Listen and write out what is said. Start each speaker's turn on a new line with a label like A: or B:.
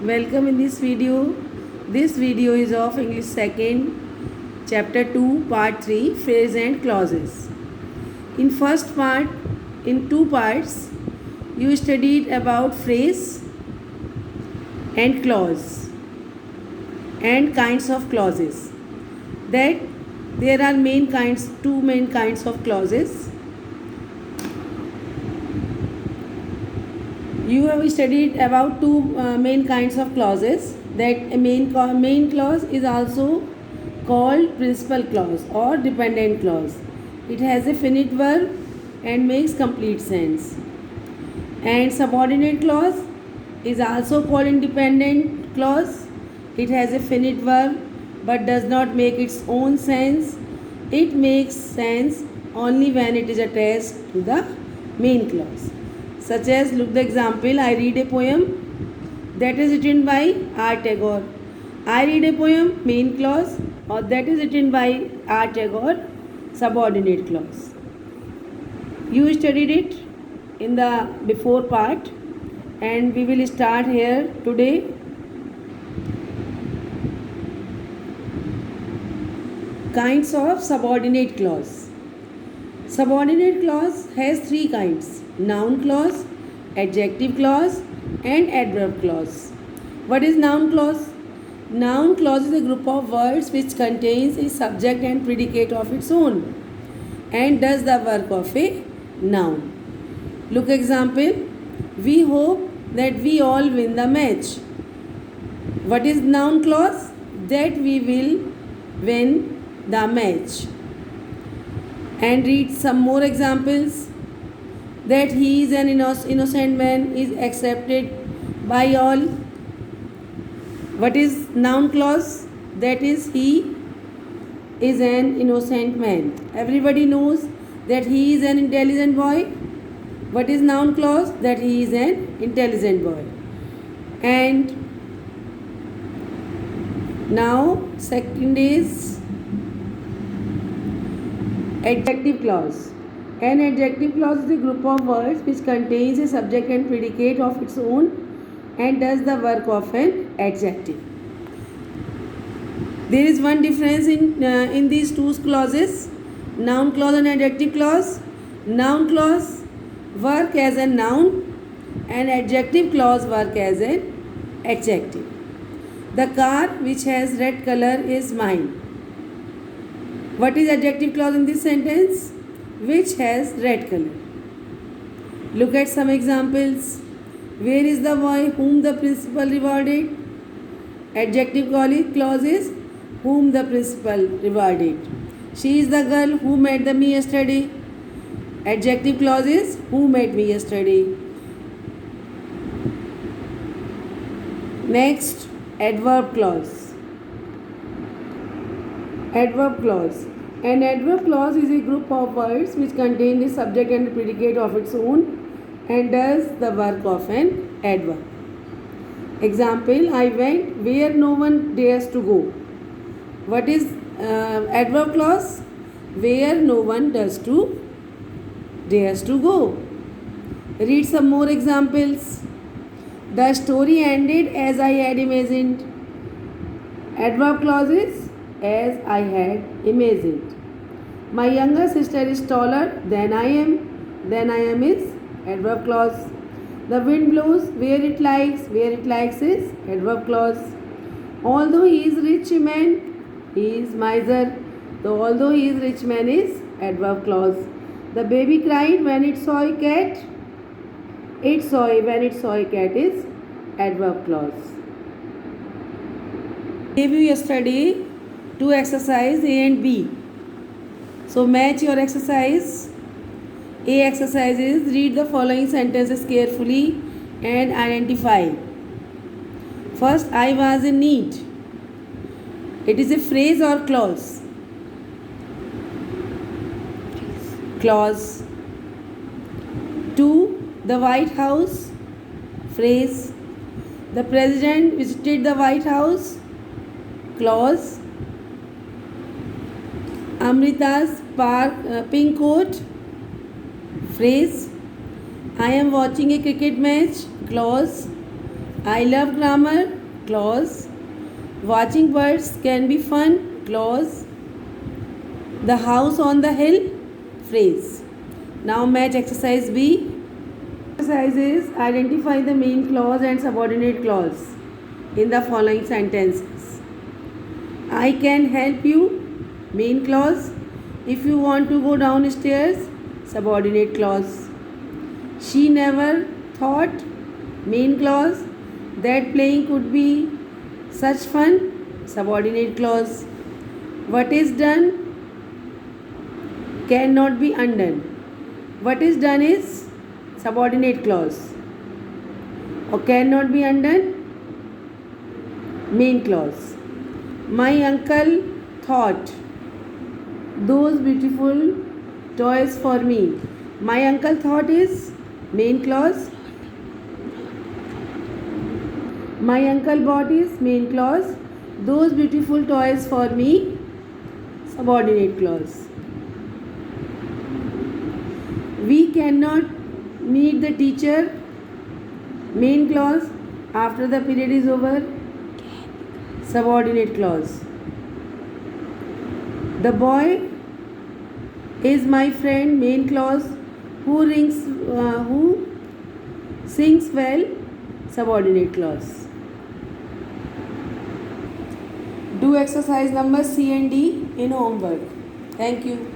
A: Welcome in this video. This video is of English 2nd chapter 2 part 3 phrase and clauses. In first part, in two parts, you studied about phrase and clause and kinds of clauses. That there are two main kinds of clauses. You have studied about two main kinds of clauses. That a main clause is also called principal clause or dependent clause. It has a finite verb and makes complete sense. And subordinate clause is also called independent clause. It has a finite verb but does not make its own sense. It makes sense only when it is attached to the main clause. Such as, look the example, I read a poem that is written by R. Tagore. I read a poem, main clause, or that is written by R. Tagore, subordinate clause. You studied it in the before part and we will start here today. Kinds of subordinate clause. Subordinate clause has three kinds: noun clause, adjective clause and adverb clause. What is noun clause? Noun clause is a group of words which contains a subject and predicate of its own and does the work of a noun. Look example, we hope that we all win the match. What is noun clause? That we will win the match. And read some more examples. That he is an innocent man is accepted by all. What is noun clause? That is, he is an innocent man. Everybody knows that he is an intelligent boy. What is noun clause? That he is an intelligent boy. And now second is adjective clause. An adjective clause is a group of words which contains a subject and predicate of its own and does the work of an adjective. There is one difference in these two clauses, noun clause and adjective clause. Noun clause work as a noun and adjective clause work as an adjective. The car which has red color is mine. What is adjective clause in this sentence? Which has red color. Look at some examples. Where is the boy whom the principal rewarded? Adjective clause is whom the principal rewarded. She is the girl who met me yesterday. Adjective clause is who met me yesterday. Next, adverb clause. Adverb clause. An adverb clause is a group of words which contain the subject and the predicate of its own and does the work of an adverb. Example, I went where no one dares to go. What is adverb clause? Where no one dares to go. Read some more examples. The story ended as I had imagined. Adverb clause is as I had imagined. My younger sister is taller than I am. Than I am is adverb clause. The wind blows where it likes. Where it likes is adverb clause. Although he is rich man, he is miser. So although he is rich man is adverb clause. The baby cried when it saw a cat. When it saw a cat is adverb clause. I gave you yesterday two exercise A and B. So match your exercise. A exercise is read the following sentences carefully and identify. First, I was in need. It is a phrase or clause? Clause. 2. The White House. Phrase. The president visited the White House. Clause. Amrita's pink coat. Phrase. I am watching a cricket match. Clause. I love grammar, clause. Watching birds can be fun, clause. The house on the hill, phrase. Now match exercise B. Exercise is identify the main clause and subordinate clause in the following sentences. I can help you, main clause. If you want to go downstairs, subordinate clause. She never thought, main clause, that playing could be such fun, subordinate clause. What is done cannot be undone. What is done is subordinate clause, or cannot be undone, main clause. My uncle thought those beautiful toys for me. My uncle thought is main clause. My uncle bought is main clause. Those beautiful toys for me, subordinate clause. We cannot meet the teacher, main clause. After the period is over, subordinate clause. The boy is my friend, main clause. Who sings well, subordinate clause. Do exercise number C and D in homework. Thank you.